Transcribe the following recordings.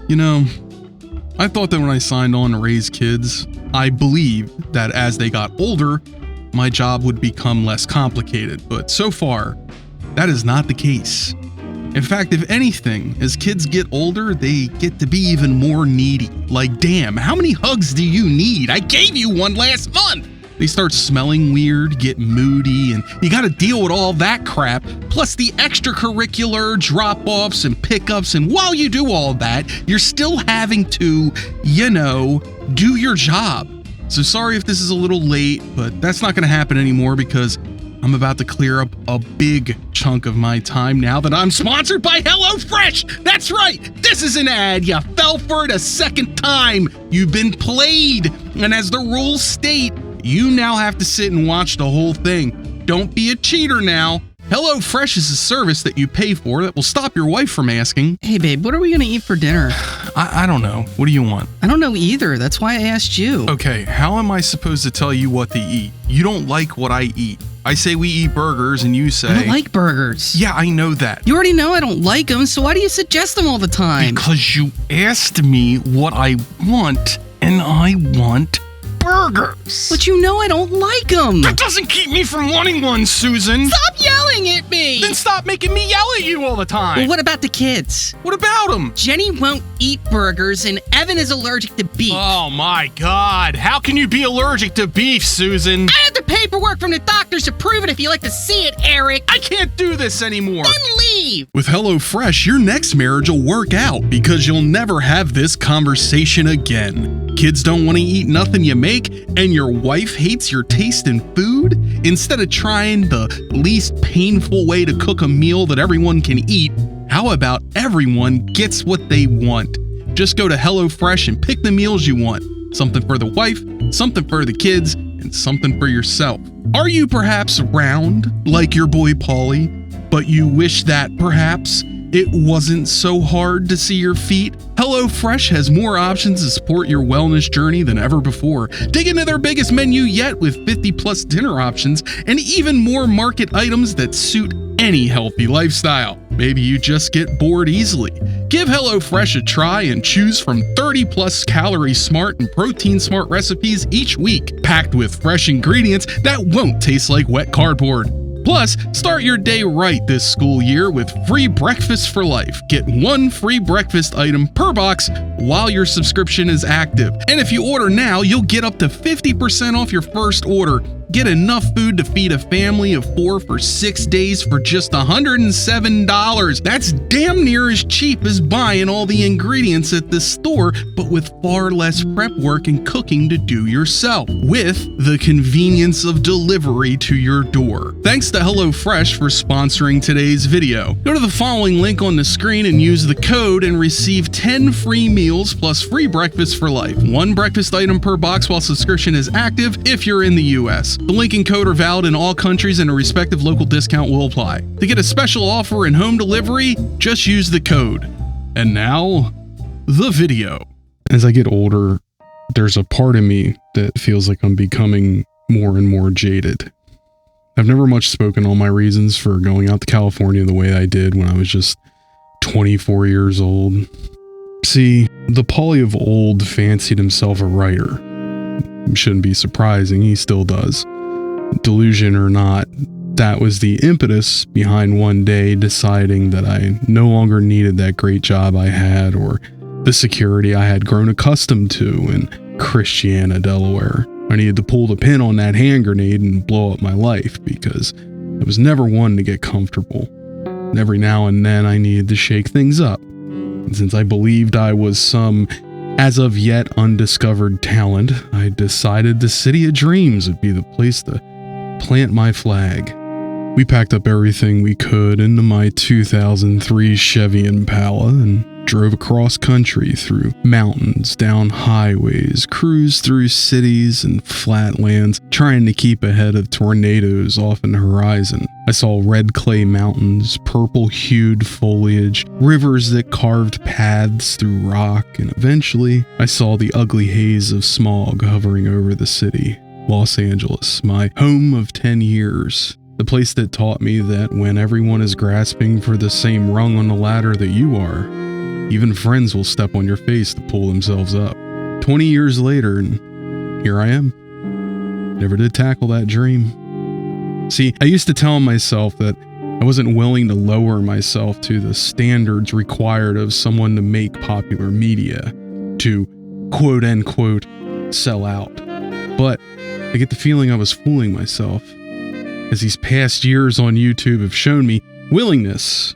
You know, I thought that when I signed on to raise kids, I believed that as they got older, my job would become less complicated, but so far, that is not the case. In fact, if anything, as kids get older, they get to be even more needy. Like, damn, how many hugs do you need? I gave you one last month! They start smelling weird, get moody, and you gotta deal with all that crap, plus the extracurricular drop-offs and pickups, and while you do all that, you're still having to, you know, do your job. So sorry if this is a little late, but that's not gonna happen anymore because I'm about to clear up a big chunk of my time now that I'm sponsored by HelloFresh! That's right! This is an ad! You fell for it a second time! You've been played! And as the rules state, you now have to sit and watch the whole thing. Don't be a cheater now. HelloFresh is a service that you pay for that will stop your wife from asking, "Hey babe, what are we gonna eat for dinner?" I don't know. What do you want? I don't know either. That's why I asked you. Okay, how am I supposed to tell you what to eat? You don't like what I eat. I say we eat burgers and you say... I don't like burgers. Yeah, I know that. You already know I don't like them, so why do you suggest them all the time? Because you asked me what I want, and I want burgers. But you know I don't like them. That doesn't keep me from wanting one, Susan. Stop yelling at me. Then stop making me yell at you all the time. Well, what about the kids? What about them? Jenny won't eat burgers and Evan is allergic to beef. Oh my God. How can you be allergic to beef, Susan? I have the paperwork from the doctors to prove it if you like to see it, Eric. I can't do this anymore. Then leave. With HelloFresh, your next marriage will work out because you'll never have this conversation again. Kids don't want to eat nothing you make, and your wife hates your taste in food? Instead of trying the least painful way to cook a meal that everyone can eat, how about everyone gets what they want? Just go to HelloFresh and pick the meals you want. Something for the wife, something for the kids, and something for yourself. Are you perhaps round, like your boy Paulie, but you wish that perhaps it wasn't so hard to see your feet? HelloFresh has more options to support your wellness journey than ever before. Dig into their biggest menu yet with 50 plus dinner options and even more market items that suit any healthy lifestyle. Maybe you just get bored easily. Give HelloFresh a try and choose from 30 plus calorie smart and protein smart recipes each week, packed with fresh ingredients that won't taste like wet cardboard. Plus, start your day right this school year with free breakfast for life. Get one free breakfast item per box while your subscription is active. And if you order now, you'll get up to 50% off your first order. Get enough food to feed a family of 4 for 6 days for just $107. That's damn near as cheap as buying all the ingredients at the store, but with far less prep work and cooking to do yourself, with the convenience of delivery to your door. Thanks to HelloFresh for sponsoring today's video. Go to the following link on the screen and use the code and receive 10 free meals plus free breakfast for life. One breakfast item per box while subscription is active if you're in the US. The link and code are valid in all countries and a respective local discount will apply. To get a special offer and home delivery, just use the code. And now, the video. As I get older, there's a part of me that feels like I'm becoming more and more jaded. I've never much spoken on my reasons for going out to California the way I did when I was just 24 years old. See, the Paulie of old fancied himself a writer. Shouldn't be surprising, he still does. Delusion or not, that was the impetus behind one day deciding that I no longer needed that great job I had or the security I had grown accustomed to in Christiana, Delaware. I needed to pull the pin on that hand grenade and blow up my life because I was never one to get comfortable. And every now and then I needed to shake things up. And since I believed I was some as of yet undiscovered talent, I decided the City of Dreams would be the place to plant my flag. We packed up everything we could into my 2003 Chevy Impala and drove across country through mountains, down highways, cruised through cities and flatlands, trying to keep ahead of tornadoes off in the horizon. I saw red clay mountains, purple-hued foliage, rivers that carved paths through rock, and eventually I saw the ugly haze of smog hovering over the city. Los Angeles, my home of 10 years. The place that taught me that when everyone is grasping for the same rung on the ladder that you are, Even friends will step on your face to pull themselves up. 20 years later, and here I am. Never did tackle that dream. See, I used to tell myself that I wasn't willing to lower myself to the standards required of someone to make popular media, to quote-unquote sell out. But I get the feeling I was fooling myself, as these past years on YouTube have shown me willingness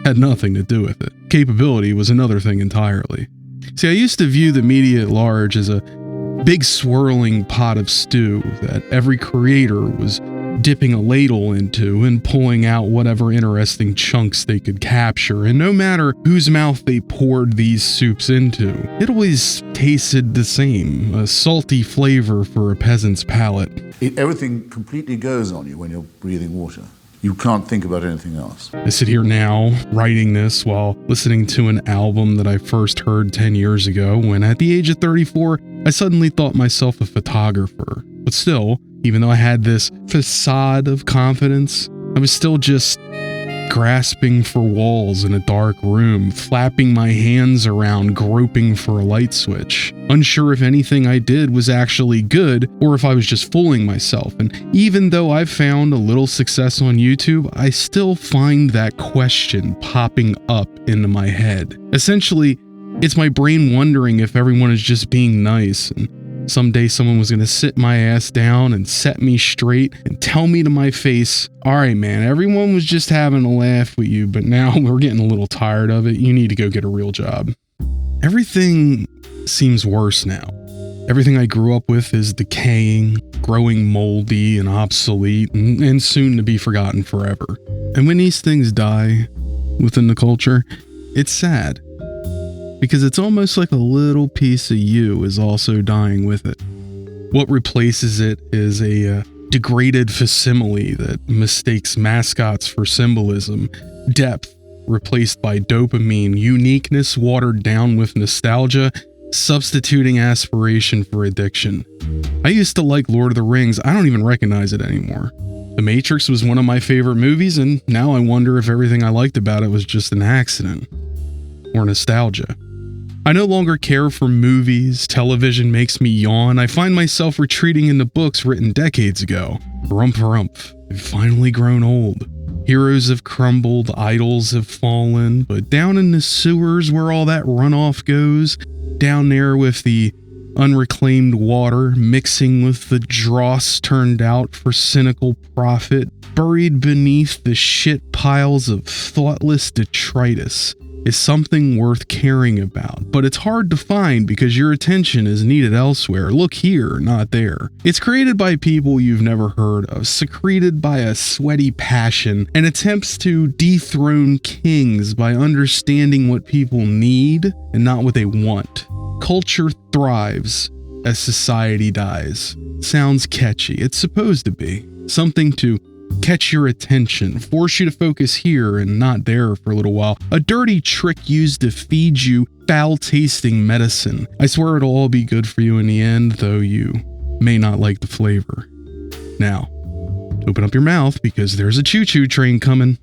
had nothing to do with it. Capability was another thing entirely. See, I used to view the media at large as a big swirling pot of stew that every creator was dipping a ladle into and pulling out whatever interesting chunks they could capture, and no matter whose mouth they poured these soups into, it always tasted the same, a salty flavor for a peasant's palate. Everything completely goes on you when you're breathing water. You can't think about anything else. I sit here now, writing this while listening to an album that I first heard 10 years ago when, at the age of 34, I suddenly thought myself a photographer. But still, even though I had this facade of confidence, I was still just grasping for walls in a dark room, flapping my hands around, groping for a light switch, unsure if anything I did was actually good or if I was just fooling myself. And even though I've found a little success on YouTube, I still find that question popping up into my head. Essentially, it's my brain wondering if everyone is just being nice, and someday someone was going to sit my ass down and set me straight and tell me to my face, all right, man, everyone was just having a laugh with you, but now we're getting a little tired of it. You need to go get a real job. Everything seems worse now. Everything I grew up with is decaying, growing moldy and obsolete, and soon to be forgotten forever. And when these things die within the culture, it's sad. Because it's almost like a little piece of you is also dying with it. What replaces it is a degraded facsimile that mistakes mascots for symbolism, depth replaced by dopamine, uniqueness watered down with nostalgia, substituting aspiration for addiction. I used to like Lord of the Rings. I don't even recognize it anymore. The Matrix was one of my favorite movies, and now I wonder if everything I liked about it was just an accident or nostalgia. I no longer care for movies, television makes me yawn, I find myself retreating into books written decades ago. Rumph, I've finally grown old. Heroes have crumbled, idols have fallen, but down in the sewers where all that runoff goes, down there with the unreclaimed water mixing with the dross turned out for cynical profit, buried beneath the shit piles of thoughtless detritus, is something worth caring about, but it's hard to find because your attention is needed elsewhere. Look here, not there. It's created by people you've never heard of, secreted by a sweaty passion, and attempts to dethrone kings by understanding what people need and not what they want. Culture thrives as society dies. Sounds catchy. It's supposed to be. Something to catch your attention, force you to focus here and not there for a little while. A dirty trick used to feed you foul-tasting medicine. I swear it'll all be good for you in the end, though you may not like the flavor. Now, open up your mouth because there's a choo-choo train coming.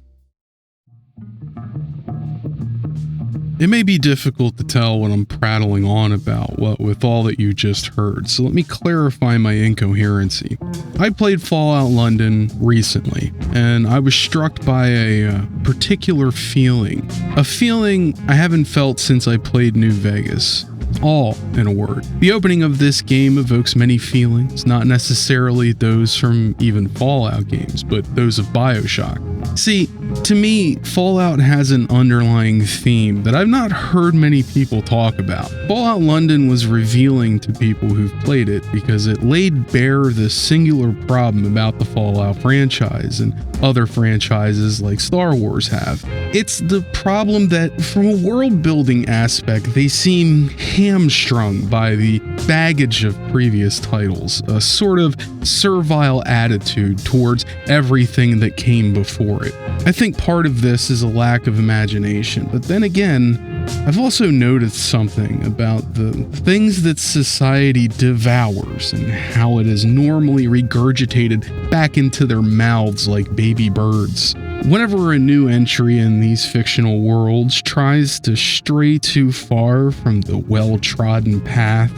It may be difficult to tell what I'm prattling on about, what with all that you just heard, so let me clarify my incoherency. I played Fallout London recently, and I was struck by a particular feeling. A feeling I haven't felt since I played New Vegas. All in a word. The opening of this game evokes many feelings, not necessarily those from even Fallout games, but those of BioShock. See, to me, Fallout has an underlying theme that I've not heard many people talk about. Fallout London was revealing to people who've played it because it laid bare the singular problem about the Fallout franchise and other franchises like Star Wars have. It's the problem that, from a world-building aspect, they seem hamstrung by the baggage of previous titles, a sort of servile attitude towards everything that came before it. I think part of this is a lack of imagination, but then again, I've also noticed something about the things that society devours and how it is normally regurgitated back into their mouths like baby birds. Whenever a new entry in these fictional worlds tries to stray too far from the well-trodden path,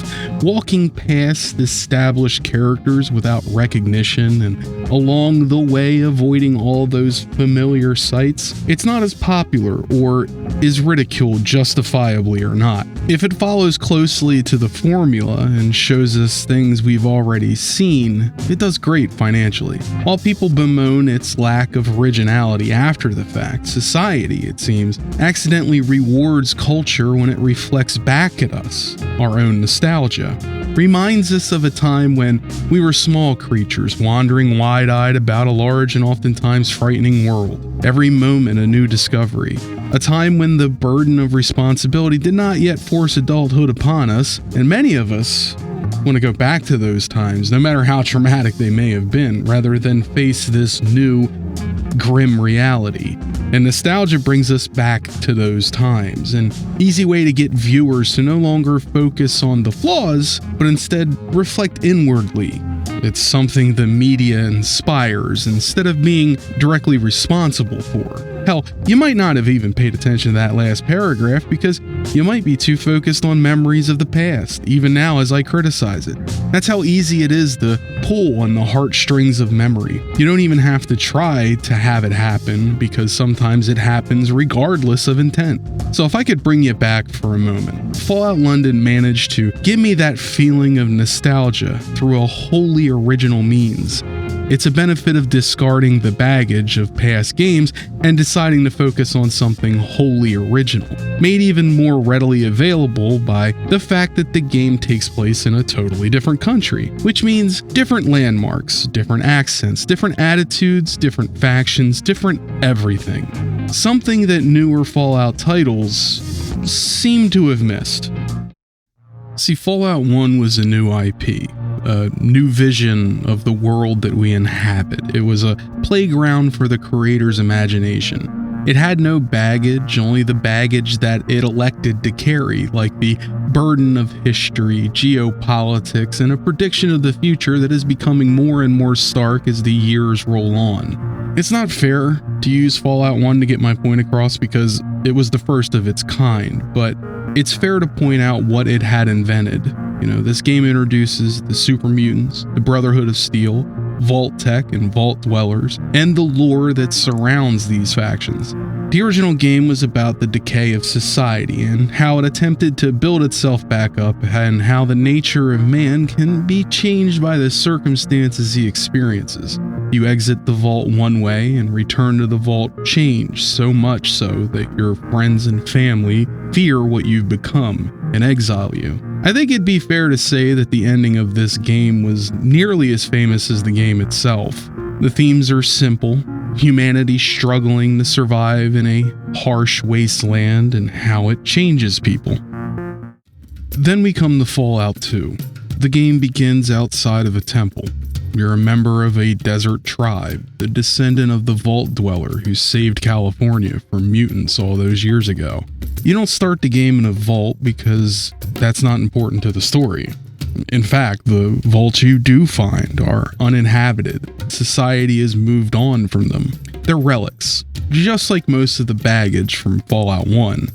walking past established characters without recognition and along the way avoiding all those familiar sights, it's not as popular or is ridiculed justifiably or not. If it follows closely to the formula and shows us things we've already seen, it does great financially. While people bemoan its lack of originality after the fact, society, it seems, accidentally rewards culture when it reflects back at us. Our own nostalgia reminds us of a time when we were small creatures wandering wide-eyed about a large and oftentimes frightening world. Every moment a new discovery. A time when the burden of responsibility did not yet force adulthood upon us, and many of us want to go back to those times, no matter how traumatic they may have been, rather than face this new, grim reality. And nostalgia brings us back to those times, an easy way to get viewers to no longer focus on the flaws, but instead reflect inwardly. It's something the media inspires instead of being directly responsible for. Hell, you might not have even paid attention to that last paragraph because you might be too focused on memories of the past, even now as I criticize it. That's how easy it is to pull on the heartstrings of memory. You don't even have to try to have it happen because sometimes it happens regardless of intent. So if I could bring you back for a moment, Fallout London managed to give me that feeling of nostalgia through a wholly original means. It's a benefit of discarding the baggage of past games and deciding to focus on something wholly original, made even more readily available by the fact that the game takes place in a totally different country, which means different landmarks, different accents, different attitudes, different factions, different everything. Something that newer Fallout titles seem to have missed. See, Fallout 1 was a new IP. A new vision of the world that we inhabit. It was a playground for the creator's imagination. It had no baggage, only the baggage that it elected to carry, like the burden of history, geopolitics, and a prediction of the future that is becoming more and more stark as the years roll on. It's not fair to use Fallout 1 to get my point across because it was the first of its kind, but it's fair to point out what it had invented. You know, this game introduces the super mutants, the Brotherhood of Steel, Vault Tech and Vault Dwellers, and the lore that surrounds these factions. The original game was about the decay of society and how it attempted to build itself back up and how the nature of man can be changed by the circumstances he experiences. You exit the vault one way and return to the vault changed, so much so that your friends and family fear what you've become and exile you. I think it'd be fair to say that the ending of this game was nearly as famous as the game itself. The themes are simple: humanity struggling to survive in a harsh wasteland and how it changes people. Then we come to Fallout 2. The game begins outside of a temple. You're a member of a desert tribe, the descendant of the Vault Dweller who saved California from mutants all those years ago. You don't start the game in a vault because that's not important to the story. In fact, the vaults you do find are uninhabited. Society has moved on from them. They're relics, just like most of the baggage from Fallout 1.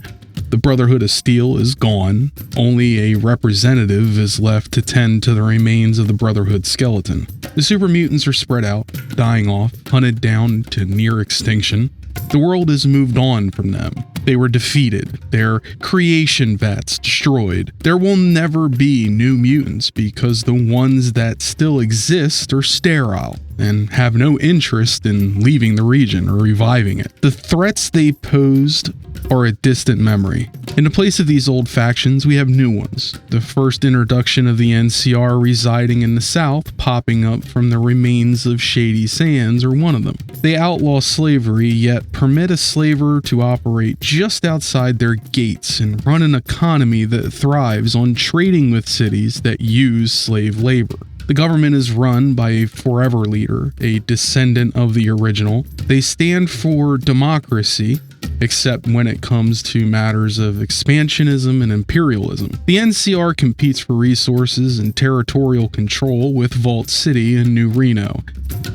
The Brotherhood of Steel is gone. Only a representative is left to tend to the remains of the Brotherhood skeleton. The super mutants are spread out, dying off, hunted down to near extinction. The world has moved on from them. They were defeated, their creation vats destroyed. There will never be new mutants because the ones that still exist are sterile and have no interest in leaving the region or reviving it. The threats they posed are a distant memory. In the place of these old factions, we have new ones. The first introduction of the NCR residing in the south, popping up from the remains of Shady Sands, are one of them. They outlaw slavery, yet permit a slaver to operate just outside their gates and run an economy that thrives on trading with cities that use slave labor. The government is run by a forever leader, a descendant of the original. They stand for democracy, except when it comes to matters of expansionism and imperialism. The NCR competes for resources and territorial control with Vault City and New Reno,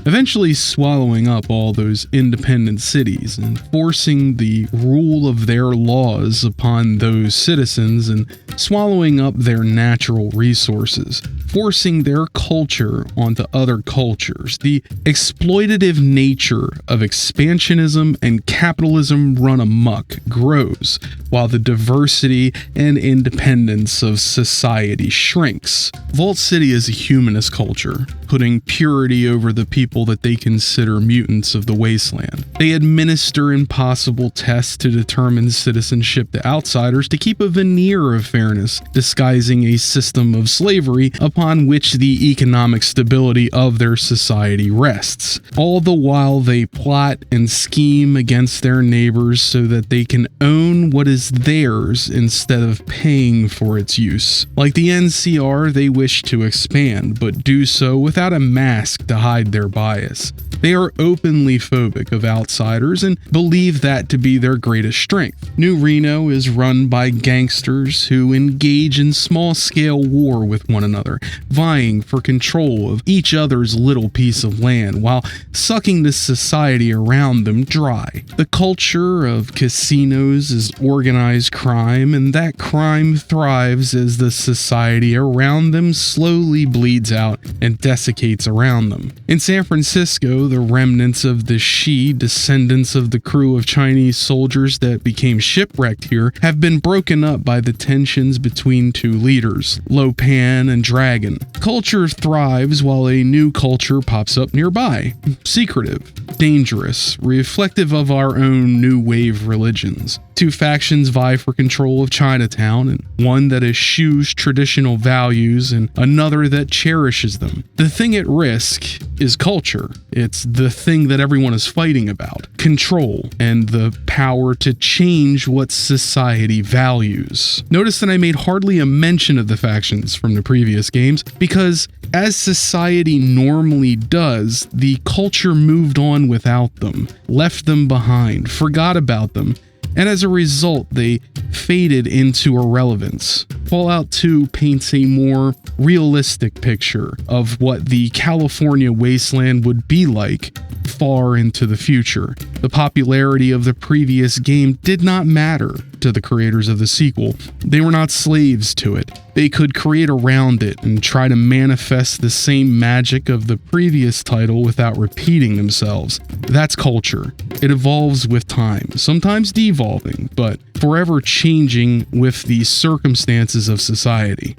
eventually swallowing up all those independent cities and forcing the rule of their laws upon those citizens and swallowing up their natural resources, forcing their culture onto other cultures. The exploitative nature of expansionism and capitalism run amok grows, while the diversity and independence of society shrinks. Vault City is a humanist culture, putting purity over the people that they consider mutants of the wasteland. They administer impossible tests to determine citizenship to outsiders to keep a veneer of fairness, disguising a system of slavery upon which the economic stability of their society rests. All the while they plot and scheme against their neighbors so that they can own what is theirs instead of paying for its use. Like the NCR, they wish to expand, but do so without a mask to hide their bias. They are openly phobic of outsiders and believe that to be their greatest strength. New Reno is run by gangsters who engage in small-scale war with one another, vying for control of each other's little piece of land while sucking the society around them dry. The culture of casinos is organized crime, and that crime thrives as the society around them slowly bleeds out and desiccates around them. In San Francisco, the remnants of the Shi, descendants of the crew of Chinese soldiers that became shipwrecked here, have been broken up by the tensions between two leaders, Lopan and Dragon. Culture thrives while a new culture pops up nearby, secretive, dangerous, reflective of our own new wave religions. Two factions vie for control of Chinatown, and one that eschews traditional values and another that cherishes them. The thing at risk is culture. It's the thing that everyone is fighting about. Control and the power to change what society values. Notice that I made hardly a mention of the factions from the previous games because, as society normally does, the culture moved on without them, left them behind, forgot about them, and as a result, they faded into irrelevance. Fallout 2 paints a more realistic picture of what the California wasteland would be like far into the future. The popularity of the previous game did not matter to the creators of the sequel. They were not slaves to it. They could create around it and try to manifest the same magic of the previous title without repeating themselves. That's culture. It evolves with time, sometimes devolving, but forever changing with the circumstances of society.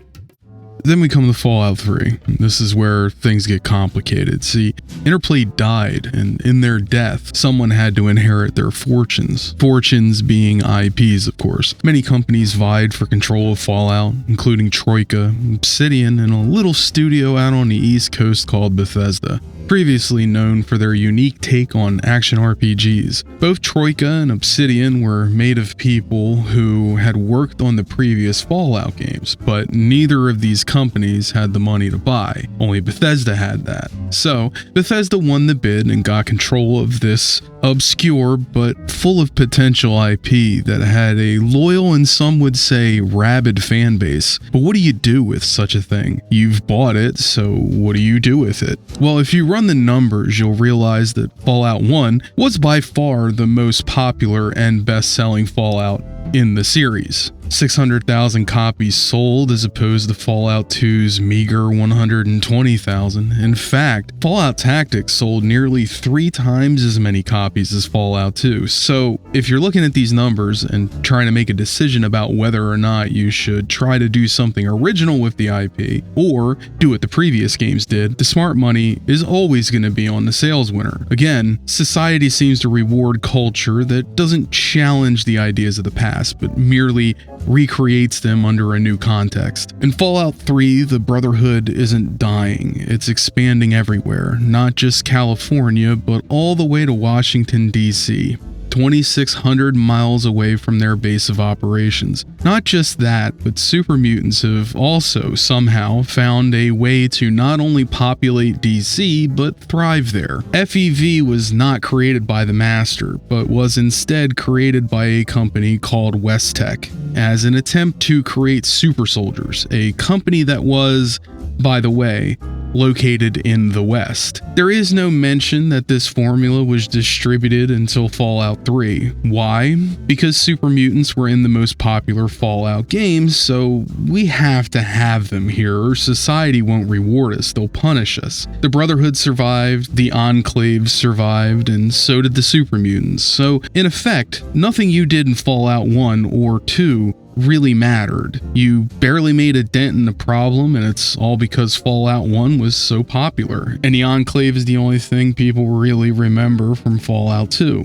Then we come to Fallout 3. This is where things get complicated. See, Interplay died, and in their death, someone had to inherit their fortunes. Fortunes being IPs, of course. Many companies vied for control of Fallout, including Troika, Obsidian, and a little studio out on the East Coast called Bethesda, previously known for their unique take on action RPGs. Both Troika and Obsidian were made of people who had worked on the previous Fallout games, but neither of these companies had the money to buy. Only Bethesda had that. So, Bethesda won the bid and got control of this obscure but full of potential IP that had a loyal and some would say rabid fan base. But what do you do with such a thing? You've bought it, so what do you do with it? Well, if you run the numbers, you'll realize that Fallout 1 was by far the most popular and best-selling Fallout in the series. 600,000 copies sold as opposed to Fallout 2's meager 120,000. In fact, Fallout Tactics sold nearly 3 times as many copies as Fallout 2. So if you're looking at these numbers and trying to make a decision about whether or not you should try to do something original with the IP or do what the previous games did, the smart money is always going to be on the sales winner. Again, society seems to reward culture that doesn't challenge the ideas of the past, but merely recreates them under a new context. In Fallout 3, the Brotherhood isn't dying, it's expanding everywhere, not just California, but all the way to Washington, D.C. 2,600 miles away from their base of operations. Not just that, but super mutants have also somehow found a way to not only populate DC, but thrive there. FEV was not created by the Master, but was instead created by a company called Westtech as an attempt to create super soldiers, a company that was, by the way, located in the West. There is no mention that this formula was distributed until Fallout 3. Why? Because super mutants were in the most popular Fallout games, so we have to have them here or society won't reward us, they'll punish us. The Brotherhood survived, the Enclave survived, and so did the super mutants. So in effect, nothing you did in Fallout 1 or 2 really mattered. You barely made a dent in the problem, and it's all because Fallout 1 was so popular, and the Enclave is the only thing people really remember from Fallout 2.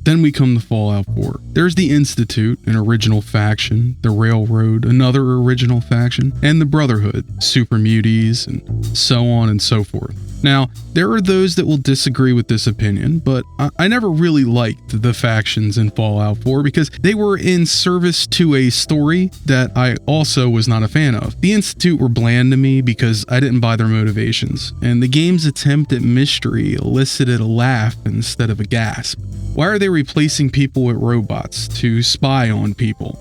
Then we come to Fallout 4. There's the Institute, an original faction, the Railroad, another original faction, and the Brotherhood, super muties, and so on and so forth. Now, there are those that will disagree with this opinion, but I never really liked the factions in Fallout 4 because they were in service to a story that I also was not a fan of. The Institute were bland to me because I didn't buy their motivations, and the game's attempt at mystery elicited a laugh instead of a gasp. Why are they replacing people with robots to spy on people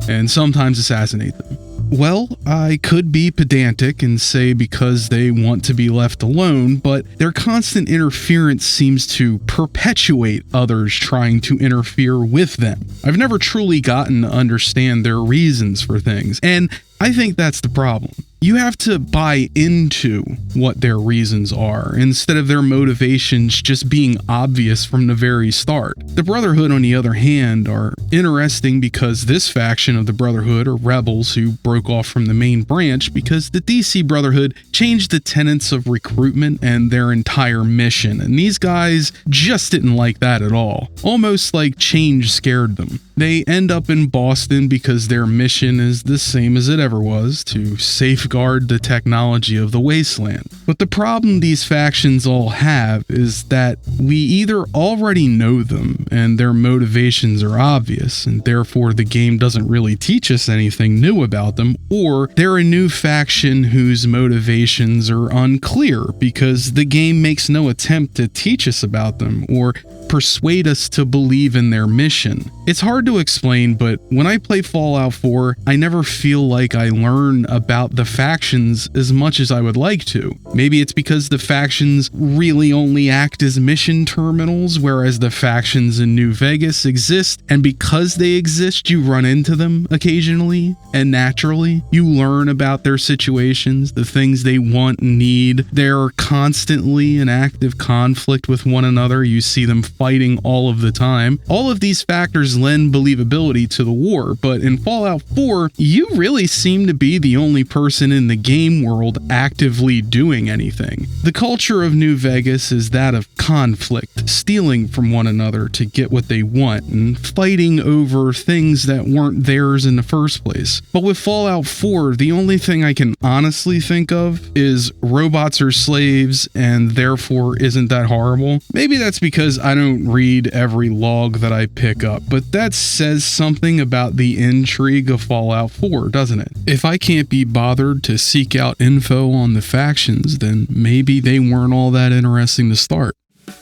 and sometimes assassinate them? Well, I could be pedantic and say because they want to be left alone, but their constant interference seems to perpetuate others trying to interfere with them. I've never truly gotten to understand their reasons for things, and I think that's the problem. You have to buy into what their reasons are, instead of their motivations just being obvious from the very start. The Brotherhood, on the other hand, are interesting because this faction of the Brotherhood are rebels who broke off from the main branch because the DC Brotherhood changed the tenets of recruitment and their entire mission, and these guys just didn't like that at all. Almost like change scared them. They end up in Boston because their mission is the same as it ever was, to safeguard the technology of the wasteland. But the problem these factions all have is that we either already know them and their motivations are obvious, and therefore the game doesn't really teach us anything new about them, or they're a new faction whose motivations are unclear because the game makes no attempt to teach us about them or persuade us to believe in their mission. It's hard to explain, but when I play Fallout 4, I never feel like I learn about the factions as much as I would like to. Maybe it's because the factions really only act as mission terminals, whereas the factions in New Vegas exist, and because they exist, you run into them occasionally, and naturally, you learn about their situations, the things they want and need. They're constantly in active conflict with one another. You see them fighting all of the time. All of these factors lend believability to the war, but in Fallout 4, you really seem to be the only person in the game world actively doing anything. The culture of New Vegas is that of conflict, stealing from one another to get what they want, and fighting over things that weren't theirs in the first place. But with Fallout 4, the only thing I can honestly think of is robots are slaves, and therefore isn't that horrible? Maybe that's because I don't read every log that I pick up, but that says something about the intrigue of Fallout 4, doesn't it? If I can't be bothered to seek out info on the factions, then maybe they weren't all that interesting to start.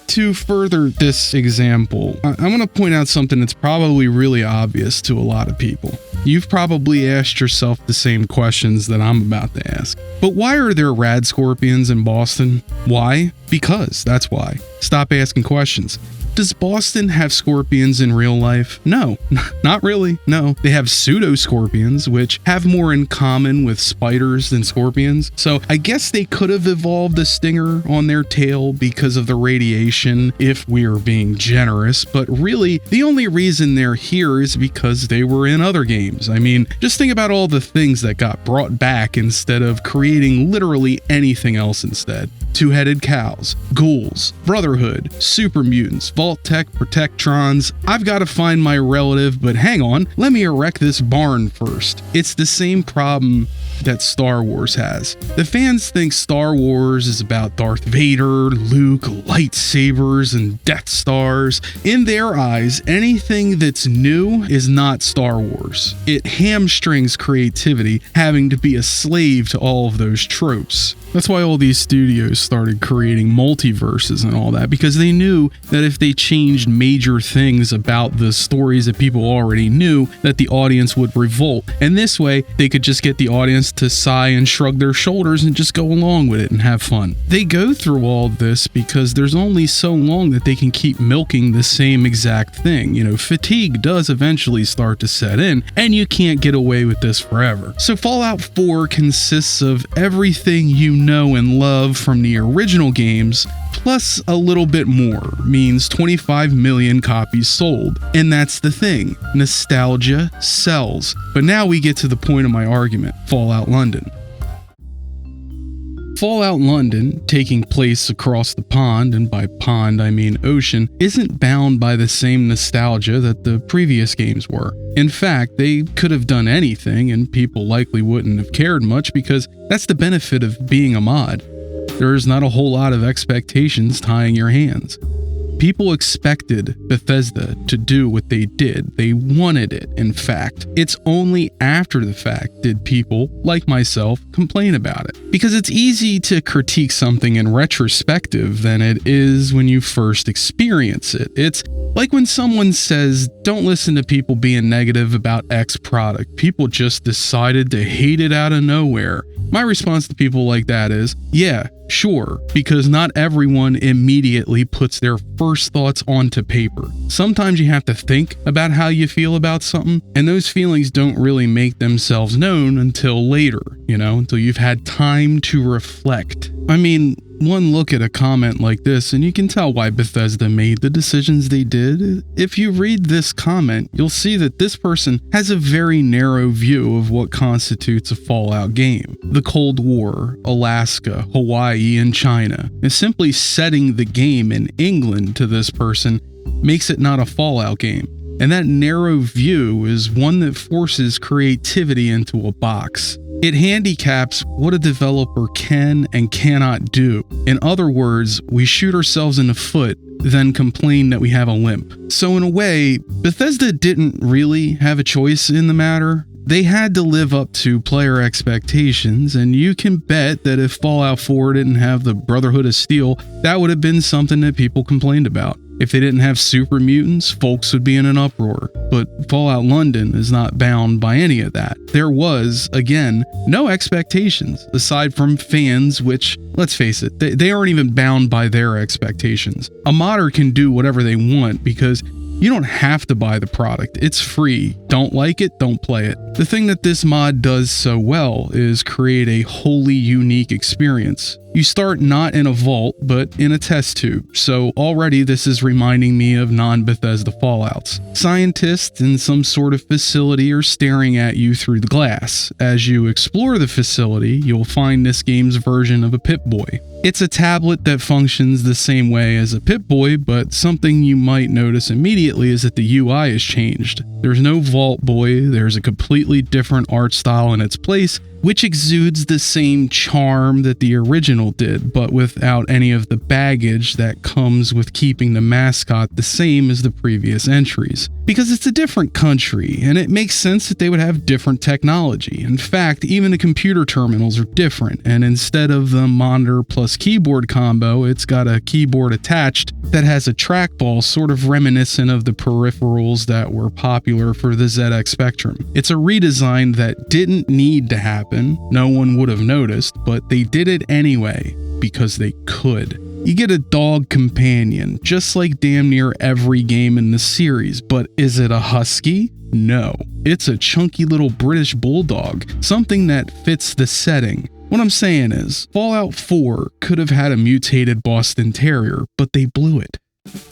To further this example, I want to point out something that's probably really obvious to a lot of people. You've probably asked yourself the same questions that I'm about to ask. But why are there rad scorpions in Boston? Why? Because, that's why. Stop asking questions. Does Boston have scorpions in real life? No, not really. No, they have pseudo-scorpions, which have more in common with spiders than scorpions. So I guess they could have evolved a stinger on their tail because of the radiation, if we're being generous. But really, the only reason they're here is because they were in other games. I mean, just think about all the things that got brought back instead of creating literally anything else instead. Two-headed cows, ghouls, Brotherhood, super mutants, Vault-Tec, Protectrons. I've got to find my relative, but hang on, let me erect this barn first. It's the same problem that Star Wars has. The fans think Star Wars is about Darth Vader, Luke, lightsabers, and Death Stars. In their eyes, anything that's new is not Star Wars. It hamstrings creativity, having to be a slave to all of those tropes. That's why all these studios started creating multiverses and all that, because they knew that if they changed major things about the stories that people already knew, that the audience would revolt. And this way, they could just get the audience to sigh and shrug their shoulders and just go along with it and have fun. They go through all this because there's only so long that they can keep milking the same exact thing. You know, fatigue does eventually start to set in, and you can't get away with this forever. So Fallout 4 consists of everything you know and love from the original games, plus a little bit more, means 25 million copies sold. And that's the thing, nostalgia sells. But now we get to the point of my argument, Fallout London. Fallout London, taking place across the pond, and by pond I mean ocean, isn't bound by the same nostalgia that the previous games were. In fact, they could have done anything and people likely wouldn't have cared much, because that's the benefit of being a mod. There's not a whole lot of expectations tying your hands. People expected Bethesda to do what they did. They wanted it, in fact. It's only after the fact did people, like myself, complain about it. Because it's easy to critique something in retrospective than it is when you first experience it. It's like when someone says, don't listen to people being negative about X product. People just decided to hate it out of nowhere. My response to people like that is, yeah, sure, because not everyone immediately puts their first thoughts onto paper. Sometimes you have to think about how you feel about something, and those feelings don't really make themselves known until later, until you've had time to reflect. I mean, one look at a comment like this and you can tell why Bethesda made the decisions they did. If you read this comment, you'll see that this person has a very narrow view of what constitutes a Fallout game. The Cold War, Alaska, Hawaii, and China. And simply setting the game in England to this person makes it not a Fallout game. And that narrow view is one that forces creativity into a box. It handicaps what a developer can and cannot do. In other words, we shoot ourselves in the foot, then complain that we have a limp. So in a way, Bethesda didn't really have a choice in the matter. They had to live up to player expectations, and you can bet that if Fallout 4 didn't have the Brotherhood of Steel, that would have been something that people complained about. If they didn't have super mutants, folks would be in an uproar. But Fallout London is not bound by any of that. There was, again, no expectations, aside from fans, which, let's face it, they aren't even bound by their expectations. A modder can do whatever they want because you don't have to buy the product. It's free. Don't like it, don't play it. The thing that this mod does so well is create a wholly unique experience. You start not in a vault, but in a test tube, so already this is reminding me of non-Bethesda Fallouts. Scientists in some sort of facility are staring at you through the glass. As you explore the facility, you'll find this game's version of a Pip-Boy. It's a tablet that functions the same way as a Pip-Boy, but something you might notice immediately is that the UI has changed. There's no Vault Boy, there's a completely different art style in its place, which exudes the same charm that the original did, but without any of the baggage that comes with keeping the mascot the same as the previous entries. Because it's a different country, and it makes sense that they would have different technology. In fact, even the computer terminals are different, and instead of the monitor plus keyboard combo, it's got a keyboard attached that has a trackball sort of reminiscent of the peripherals that were popular for the ZX Spectrum. It's a redesign that didn't need to happen. No one would have noticed, but they did it anyway because they could. You get a dog companion, just like damn near every game in the series, but is it a husky? No. It's a chunky little British bulldog, something that fits the setting. What I'm saying is, Fallout 4 could have had a mutated Boston Terrier, but they blew it.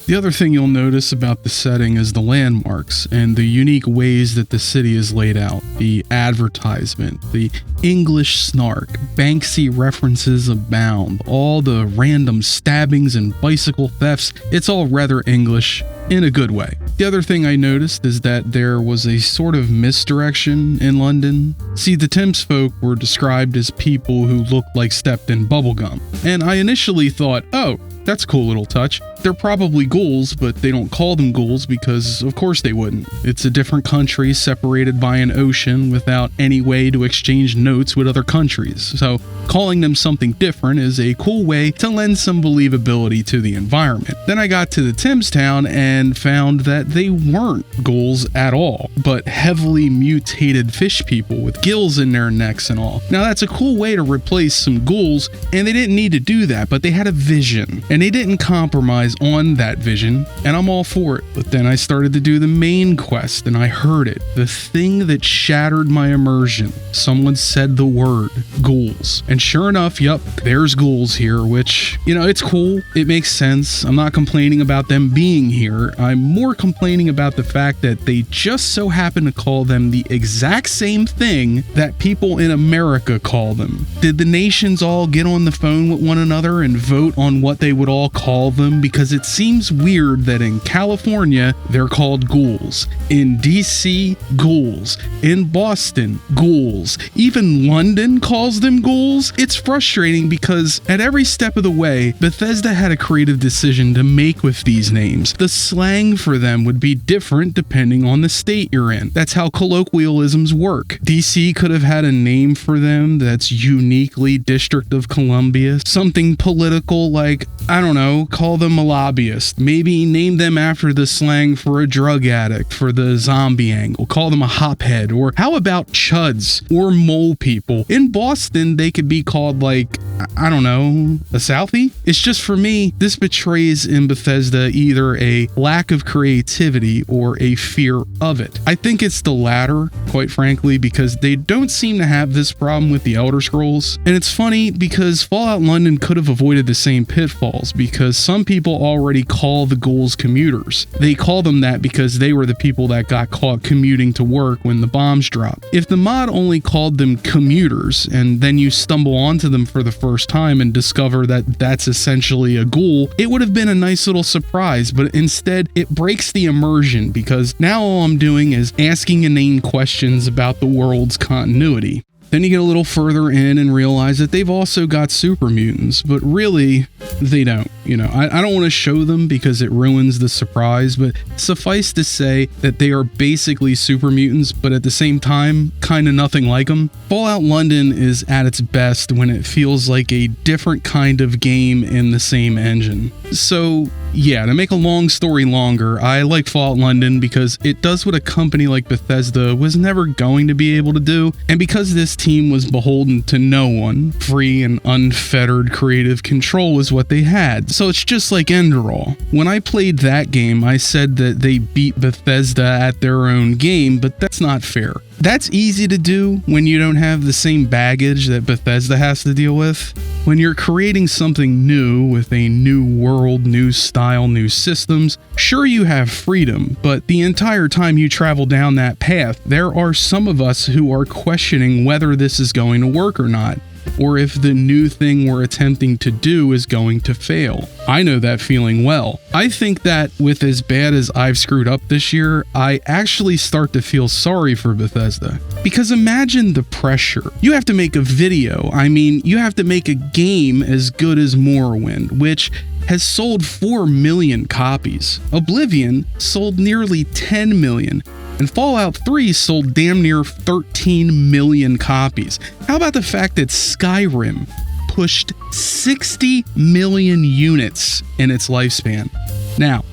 The other thing you'll notice about the setting is the landmarks and the unique ways that the city is laid out. The advertisement, the English snark, Banksy references abound, all the random stabbings and bicycle thefts, it's all rather English in a good way. The other thing I noticed is that there was a sort of misdirection in London. See, the Thames folk were described as people who looked like stepped in bubblegum, and I initially thought, oh, that's a cool little touch. They're probably ghouls, but they don't call them ghouls because of course they wouldn't. It's a different country separated by an ocean without any way to exchange notes with other countries. So calling them something different is a cool way to lend some believability to the environment. Then I got to the Thames town and found that they weren't ghouls at all, but heavily mutated fish people with gills in their necks and all. Now that's a cool way to replace some ghouls, and they didn't need to do that, but they had a vision. And they didn't compromise on that vision, and I'm all for it. But then I started to do the main quest, and I heard it. The thing that shattered my immersion. Someone said the word, ghouls. And sure enough, yup, there's ghouls here, which, you know, it's cool. It makes sense. I'm not complaining about them being here. I'm more complaining about the fact that they just so happen to call them the exact same thing that people in America call them. Did the nations all get on the phone with one another and vote on what they would all call them? Because it seems weird that in California they're called ghouls, in DC ghouls, in Boston ghouls, even London calls them ghouls. It's frustrating because at every step of the way Bethesda had a creative decision to make with these names. The slang for them would be different depending on the state you're in. That's how colloquialisms work. DC could have had a name for them that's uniquely District of Columbia, something political like, I don't know, call them a lobbyist. Maybe name them after the slang for a drug addict for the zombie angle. Call them a hophead. Or how about chuds or mole people? In Boston, they could be called like, I don't know, a Southie? It's just, for me, this betrays in Bethesda either a lack of creativity or a fear of it. I think it's the latter, quite frankly, because they don't seem to have this problem with the Elder Scrolls. And it's funny because Fallout London could have avoided the same pitfalls, because some people already call the ghouls commuters. They call them that because they were the people that got caught commuting to work when the bombs dropped. If the mod only called them commuters, and then you stumble onto them for the first time and discover that that's essentially a ghoul, it would have been a nice little surprise, but instead it breaks the immersion because now all I'm doing is asking inane questions about the world's continuity. Then you get a little further in and realize that they've also got super mutants, but really, they don't. You know, I don't want to show them because it ruins the surprise, but suffice to say that they are basically super mutants, but at the same time, kind of nothing like them. Fallout London is at its best when it feels like a different kind of game in the same engine. So yeah, to make a long story longer, I like Fallout London because it does what a company like Bethesda was never going to be able to do, and because this team was beholden to no one, free and unfettered creative control was what they had. So it's just like Enderal. When I played that game, I said that they beat Bethesda at their own game, but that's not fair. That's easy to do when you don't have the same baggage that Bethesda has to deal with. When you're creating something new with a new world, new style, new systems, sure, you have freedom, but the entire time you travel down that path, there are some of us who are questioning whether this is going to work or not, or if the new thing we're attempting to do is going to fail. I know that feeling well. I think that with as bad as I've screwed up this year, I actually start to feel sorry for Bethesda. Because imagine the pressure. You have to make a video. I mean, you have to make a game as good as Morrowind, which has sold 4 million copies. Oblivion sold nearly 10 million. And Fallout 3 sold damn near 13 million copies. How about the fact that Skyrim pushed 60 million units in its lifespan? Now,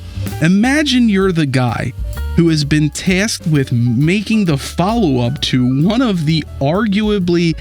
imagine you're the guy who has been tasked with making the follow-up to one of the arguably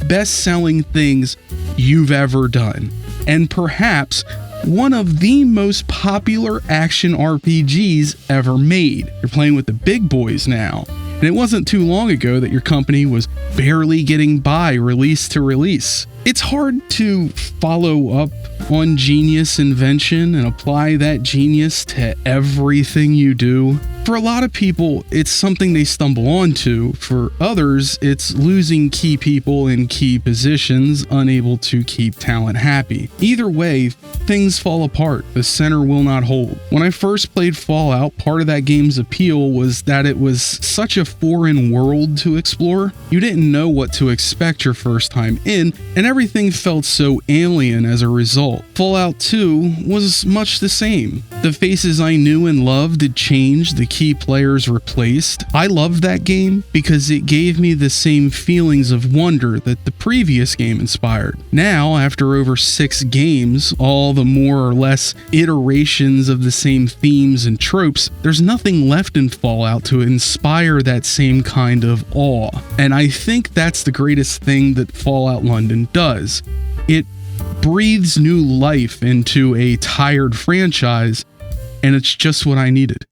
best-selling things you've ever done, and perhaps one of the most popular action RPGs ever made. You're playing with the big boys now, And it wasn't too long ago that your company was barely getting by release to release. It's hard to follow up on genius invention and apply that genius to everything you do. For a lot of people, it's something they stumble onto. For others, it's losing key people in key positions, unable to keep talent happy. Either way, things fall apart. The center will not hold. When I first played Fallout, part of that game's appeal was that it was such a foreign world to explore. You didn't know what to expect your first time in, and everything felt so alien as a result. Fallout 2 was much the same. The faces I knew and loved had changed, the key players replaced. I loved that game because it gave me the same feelings of wonder that the previous game inspired. Now, after over 6 games, all the more or less iterations of the same themes and tropes, there's nothing left in Fallout to inspire that same kind of awe. And I think that's the greatest thing that Fallout London does. It breathes new life into a tired franchise, and it's just what I needed.